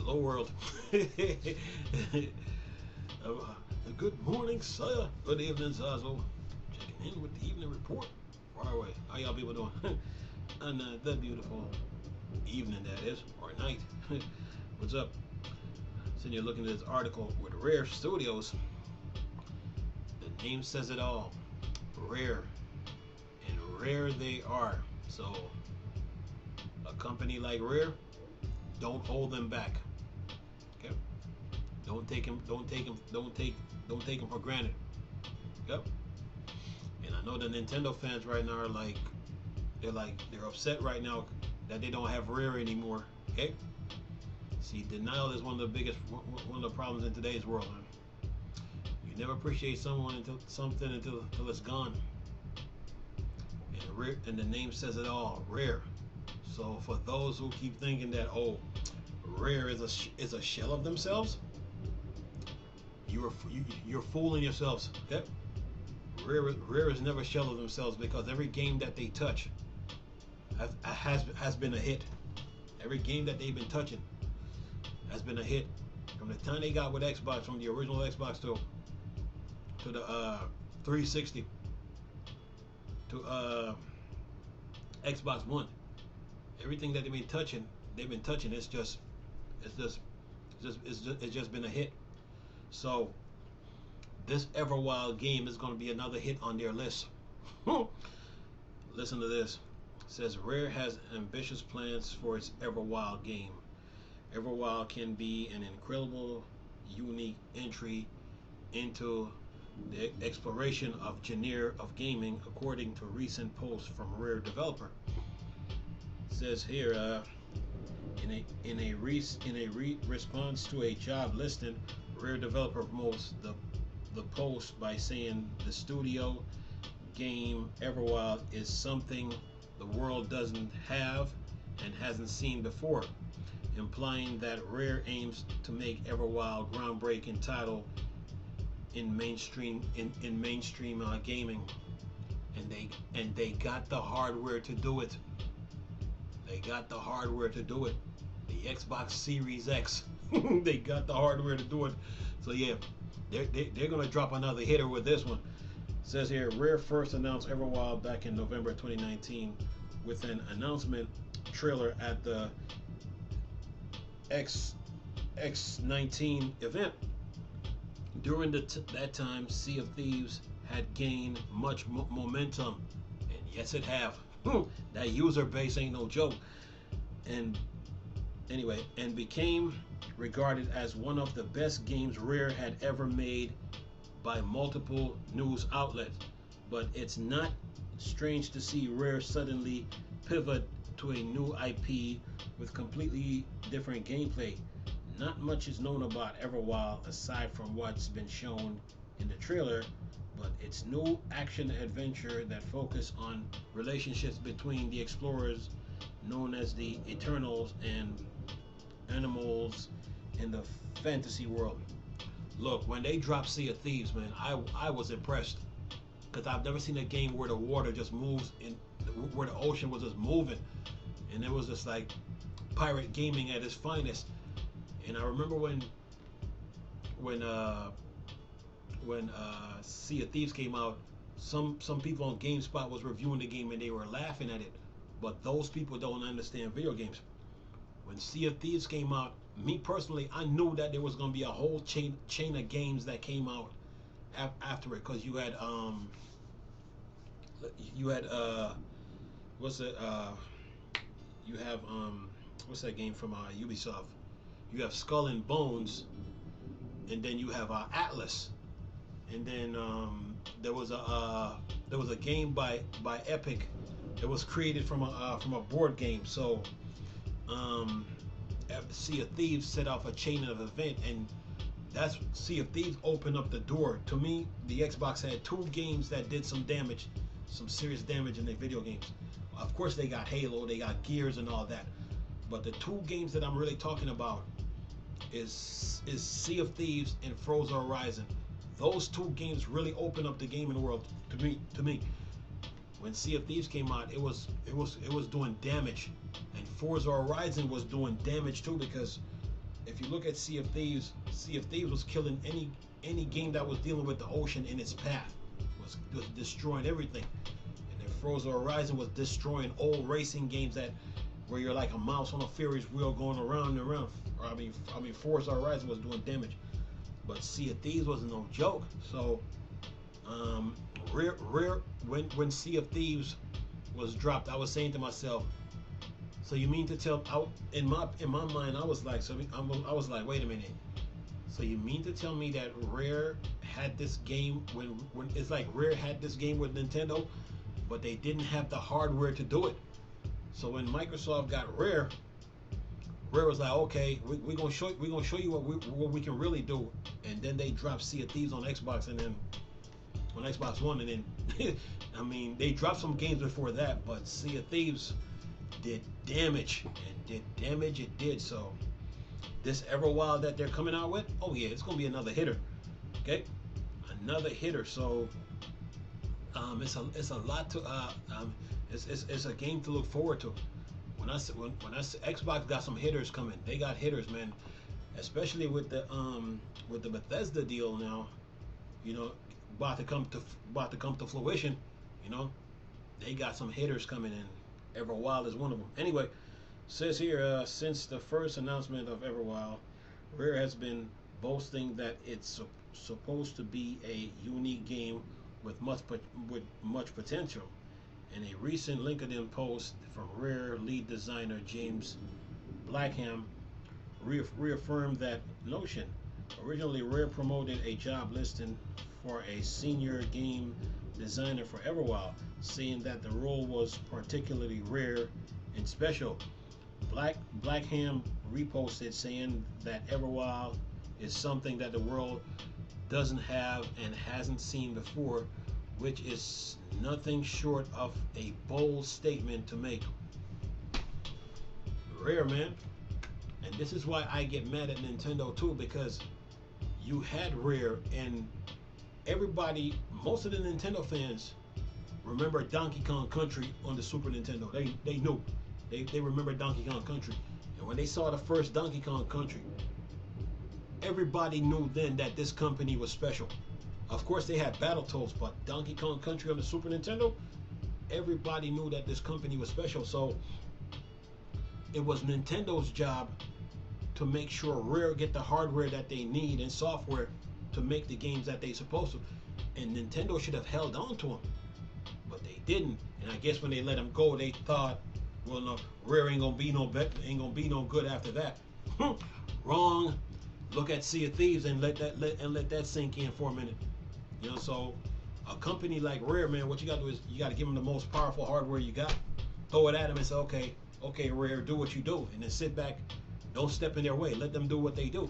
Hello, world. Uh, Good morning, sir. Good evening, Zazo. Checking in with the evening report. Far away. How y'all people doing? And the beautiful evening, that is, or night. What's up? Sitting here looking at this article with Rare Studios. The name says it all. Rare. And rare they are. So, a company like Rare, don't hold them back. Okay? Don't take them for granted. Yep. And I know the Nintendo fans right now are they're upset right now that they don't have Rare anymore. Okay. See, denial is one of the problems in today's world, man. You never appreciate something until it's gone. And rare, and the name says it all, Rare. So for those who keep thinking that Rare is a shell of themselves, you're fooling yourselves. Yep. Rare is never a shell of themselves because every game that they touch has been a hit. Every game that they've been touching has been a hit. From the time they got with Xbox, from the original Xbox to the 360 to Xbox One, everything that they've been touching. It's just been a hit. So this Everwild game is going to be another hit on their list. Listen to this. It says Rare has ambitious plans for its Everwild game. Everwild can be an incredible, unique entry into the exploration of genre of gaming, according to recent posts from Rare developer. It says here, in a response to a job listing, Rare developer promotes the post by saying the studio game Everwild is something the world doesn't have and hasn't seen before, implying that Rare aims to make Everwild groundbreaking title in mainstream gaming, and they got the hardware to do it. They got the hardware to do it. The Xbox Series X. They got the hardware to do it. So yeah, they're gonna drop another hitter with this one. It says here, Rare first announced Everwild back in November 2019 with an announcement trailer at the X19 event. During that time, Sea of Thieves had gained much momentum, and yes, it have. That user base ain't no joke. And anyway, and became regarded as one of the best games Rare had ever made by multiple news outlets. But it's not strange to see Rare suddenly pivot to a new IP with completely different gameplay. Not much is known about Everwild aside from what's been shown in the trailer, but it's new action adventure that focus on relationships between the explorers known as the Eternals and animals in the fantasy world. Look, when they dropped Sea of Thieves, man, I was impressed because I've never seen a game where the water just moves where the ocean was just moving, and it was just like pirate gaming at its finest. And I remember when Sea of Thieves came out, some people on GameSpot was reviewing the game and they were laughing at it. But those people don't understand video games. When Sea of Thieves came out, me personally, I knew that there was going to be a whole chain of games that came out after it, because you had what's it you have what's that game from Ubisoft? You have Skull and Bones, and then you have Atlas, and then there was a game by Epic that was created from a board game. So Sea of Thieves set off a chain of event, and that's Sea of Thieves opened up the door. To me, the Xbox had two games that did some damage, some serious damage in their video games. Of course, they got Halo, they got Gears, and all that. But the two games that I'm really talking about is Sea of Thieves and Forza Horizon. Those two games really opened up the gaming world to me. When Sea of Thieves came out, it was doing damage, and Forza Horizon was doing damage too, because if you look at Sea of Thieves was killing any game that was dealing with the ocean in its path. Was destroying everything. And then Forza Horizon was destroying old racing games that where you're like a mouse on a Ferris wheel going around and around. I mean Forza Horizon was doing damage. But Sea of Thieves wasn't no joke. So when Sea of Thieves was dropped, I was saying to myself, so you mean to tell? In my mind, I was like, wait a minute. So you mean to tell me that Rare had this game when it's like Rare had this game with Nintendo, but they didn't have the hardware to do it. So when Microsoft got Rare was like, okay, we're gonna show you what we can really do. And then they dropped Sea of Thieves on Xbox, and then on Xbox One, and then I mean they dropped some games before that, but Sea of Thieves did damage, and did damage it did. So this Everwild that they're coming out with, oh yeah, it's gonna be another hitter. Okay, another hitter. So it's a lot to it's a game to look forward to. When I say Xbox got some hitters coming, they got hitters, man. Especially with the Bethesda deal now, you know, about to come to fruition. You know, they got some hitters coming in. Everwild is one of them. Anyway, says here since the first announcement of Everwild, Rare has been boasting that it's supposed to be a unique game with much potential. In a recent LinkedIn post from Rare lead designer James Blackham reaffirmed that notion. Originally, Rare promoted a job listing for a senior game designer for Everwild, saying that the role was particularly rare and special. Blackham reposted saying that Everwild is something that the world doesn't have and hasn't seen before, which is nothing short of a bold statement to make. Rare, man. And this is why I get mad at Nintendo too, because you had Rare, and everybody, most of the Nintendo fans remember Donkey Kong Country on the Super Nintendo. They knew. They remember Donkey Kong Country. And when they saw the first Donkey Kong Country, everybody knew then that this company was special. Of course, they had Battletoads, but Donkey Kong Country on the Super Nintendo, everybody knew that this company was special. So it was Nintendo's job to make sure Rare get the hardware that they need and software to make the games that they supposed to. And Nintendo should have held on to them, but they didn't. And I guess when they let them go, they thought, well, no, Rare ain't gonna be no good after that. Wrong. Look at Sea of Thieves and let that sink in for a minute. You know, so a company like Rare, man, what you gotta do is you gotta give them the most powerful hardware you got, throw it at them and say, okay, Rare, do what you do, and then sit back, don't step in their way, let them do what they do.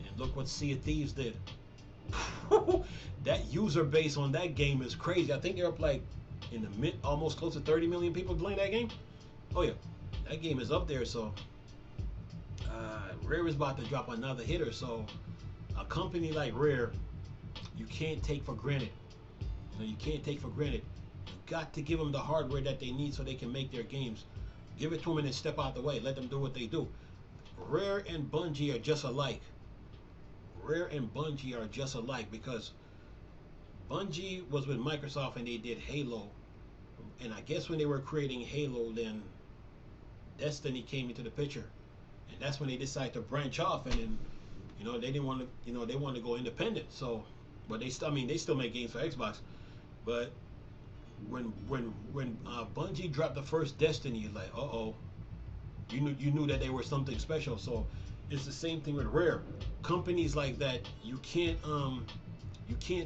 And look what Sea of Thieves did. That user base on that game is crazy. I think they're up like in the almost close to 30 million people playing that game. Oh yeah, that game is up there. So Rare is about to drop another hitter. So a company like Rare, you can't take for granted. You know, you can't take for granted. You got to give them the hardware that they need so they can make their games. Give it to them and then step out the way. Let them do what they do. Rare and Bungie are just alike. Rare and Bungie are just alike because Bungie was with Microsoft and they did Halo. And I guess when they were creating Halo, then Destiny came into the picture. And that's when they decided to branch off, and then, you know, they didn't want to, you know, they wanted to go independent. So, but they still make games for Xbox. But when Bungie dropped the first Destiny, you're like, you knew that they were something special. So it's the same thing with Rare. Companies like that, you can't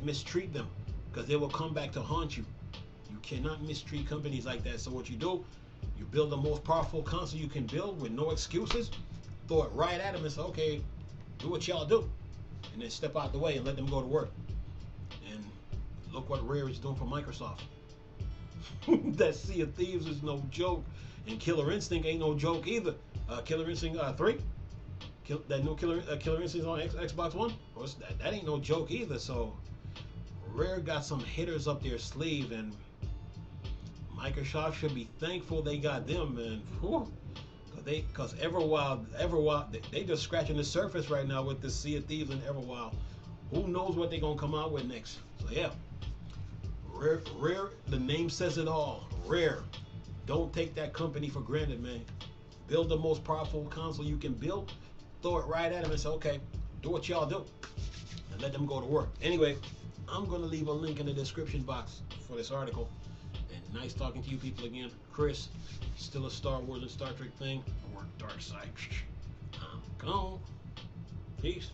mistreat them because they will come back to haunt you. You cannot mistreat companies like that. So what you do, you build the most powerful console you can build with no excuses, throw it right at them and say, okay, do what y'all do, and then step out the way and let them go to work. And look what Rare is doing for Microsoft. That Sea of Thieves is no joke, and Killer Instinct ain't no joke either. Killer Instinct 3, that new Killer Instinct on Xbox One, that ain't no joke either. So Rare got some hitters up their sleeve, and Microsoft should be thankful they got them, man. Whew. because Everwild, they just scratching the surface right now with the Sea of Thieves and Everwild. Who knows what they're gonna come out with next? So yeah, Rare. The name says it all. Rare. Don't take that company for granted, man. Build the most powerful console you can build. Throw it right at them and say, okay, do what y'all do, and let them go to work. Anyway, I'm gonna leave a link in the description box for this article. And nice talking to you people again. Chris, still a Star Wars and Star Trek thing, or dark side. I'm gone. Peace.